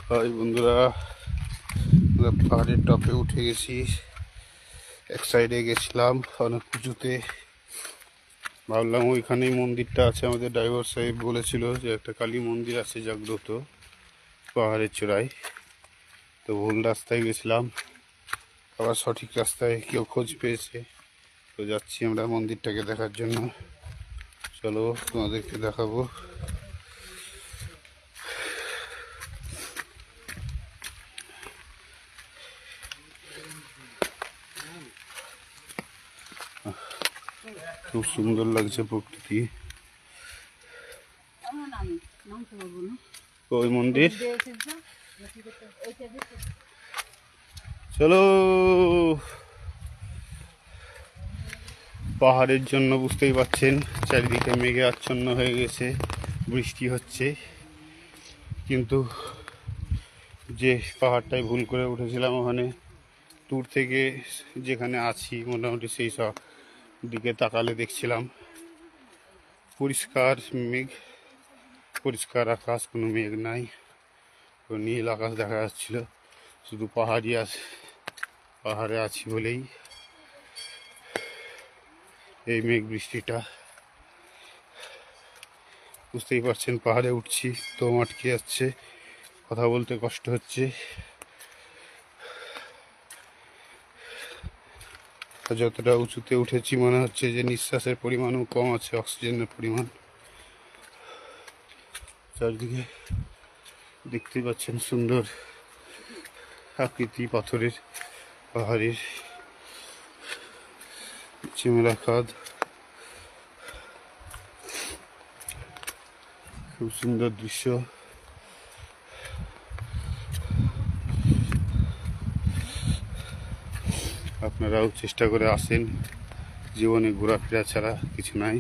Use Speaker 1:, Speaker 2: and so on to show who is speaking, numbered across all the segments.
Speaker 1: High বন্ধুরা, আমরা পাহাড়ের টপে উঠে গেছি। এক সাইডে গেছিলাম অনেক উঁচুতে, ভাবলাম ওইখানেই মন্দিরটা আছে। আমাদের ড্রাইভার সাহেব বলেছিল যে একটা কালী মন্দির আছে জাগ্রত পাহাড়ের চূড়ায়। তো ভুল রাস্তায় গেছিলাম, আবার সঠিক রাস্তায় কেউ খোঁজ পেয়েছে। তো যাচ্ছি আমরা মন্দিরটাকে দেখার জন্য। চলো তোমাদেরকে দেখাবো। খুব সুন্দর লাগছে প্রকৃতি। ওই মন্দির, চলো। পাহাড়ের জন্য বুঝতেই পারছেন চারিদিকে মেঘে আচ্ছন্ন হয়ে গেছে, বৃষ্টি হচ্ছে। কিন্তু যে পাহাড়টায় ভুল করে উঠেছিলাম, ওখানে দূর থেকে যেখানে আছি মোটামুটি সেই সব দিকে তাকালে দেখছিলাম পরিষ্কার মেঘ, পরিষ্কার আকাশ, কোনো মেঘ নাই। নীল আকাশ দেখা যাচ্ছিল, শুধু পাহাড়ে আছি বলেই এই মেঘ বৃষ্টিটা। বুঝতেই পারছেন পাহাড়ে উঠছি, দম আটকে যাচ্ছে, কথা বলতে কষ্ট হচ্ছে। যতটা উঁচুতে উঠেছি মনে হচ্ছে যে নিঃশ্বাসের পরিমাণও কম আছে, অক্সিজেনের পরিমাণ। চারদিকে দেখতে পাচ্ছেন সুন্দর আকৃতি, পাথরের পাহাড়ের চিমেরা খাদ, খুব সুন্দর দৃশ্য। আপনারাও চেষ্টা করে আসেন, জীবনে ঘোরাফেরা ছাড়া কিছু নাই।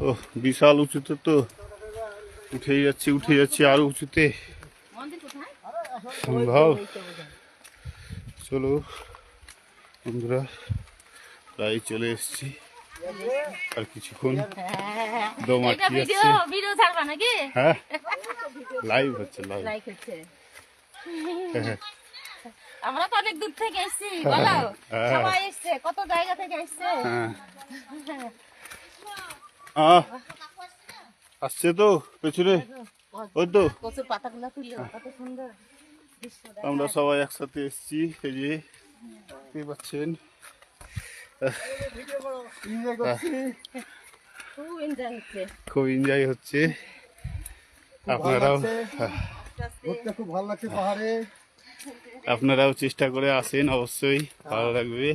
Speaker 1: ও বিশাল উঁচুতে, তো উঠে যাচ্ছি আরো উঁচুতে সম্ভব। চলো বন্ধুরা, প্রায় চলে এসেছি, আর কিছুক্ষণ দম আটকে যাচ্ছে। হ্যাঁ, লাইভ হচ্ছে, লাইভ।
Speaker 2: আমরা তো অনেক দূর থেকে এসেছি, বলো সবাই এসেছে, কত জায়গা থেকে এসেছে।
Speaker 1: আসছে তো পেছনে, ওই তো
Speaker 2: কচুর পাতাগুলো তুললে কত সুন্দর দৃশ্য।
Speaker 1: আমরা সবাই একসাথে এসেছি, এই যে দেখতে পাচ্ছেন। খুব এনজয় হচ্ছে। আপনারাও চেষ্টা করে আসেন, অবশ্যই ভালো লাগবে।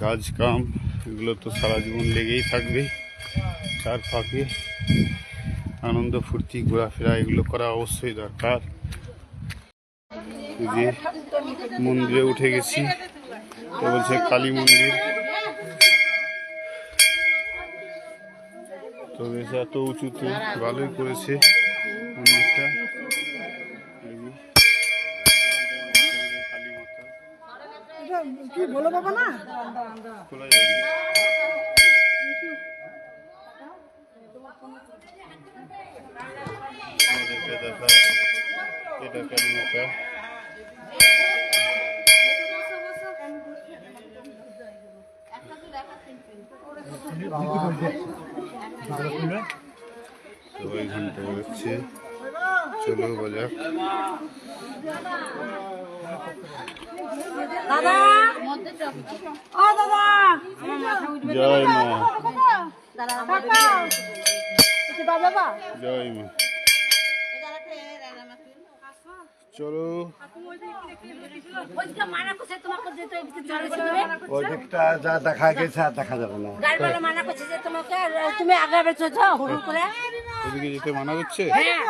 Speaker 1: কাজ কাম এগুলো তো সারা জীবন লেগেই থাকবে, তার ফাঁকে আনন্দ ফুর্তি ঘোরাফেরা এগুলো করা অবশ্যই দরকার। যে মন্দিরে উঠে গেছি, তো বলছে কালী মন্দির। তো বেশ এত উঁচুতে ভালোই করেছে মন্দিরটা।
Speaker 3: কি বলো বাবা, না
Speaker 1: খোলা যাবে আমাদেরকে দেখা, এটা কালী মাতা। সবাই ঘন্টা বাজাচ্ছে, চলো বাজাক।
Speaker 2: দাদা, ও দাদা,
Speaker 1: জয় মা, জয় মা। চলো
Speaker 3: ওই দিকটা যা দেখা গেছে আর দেখা যাবে না।
Speaker 2: মানা করছে যে তোমাকে, তুমি আগে বেঁচে যাও হুড় করে।
Speaker 1: ওদিকে যেতে মানা করছে।
Speaker 2: হ্যাঁ।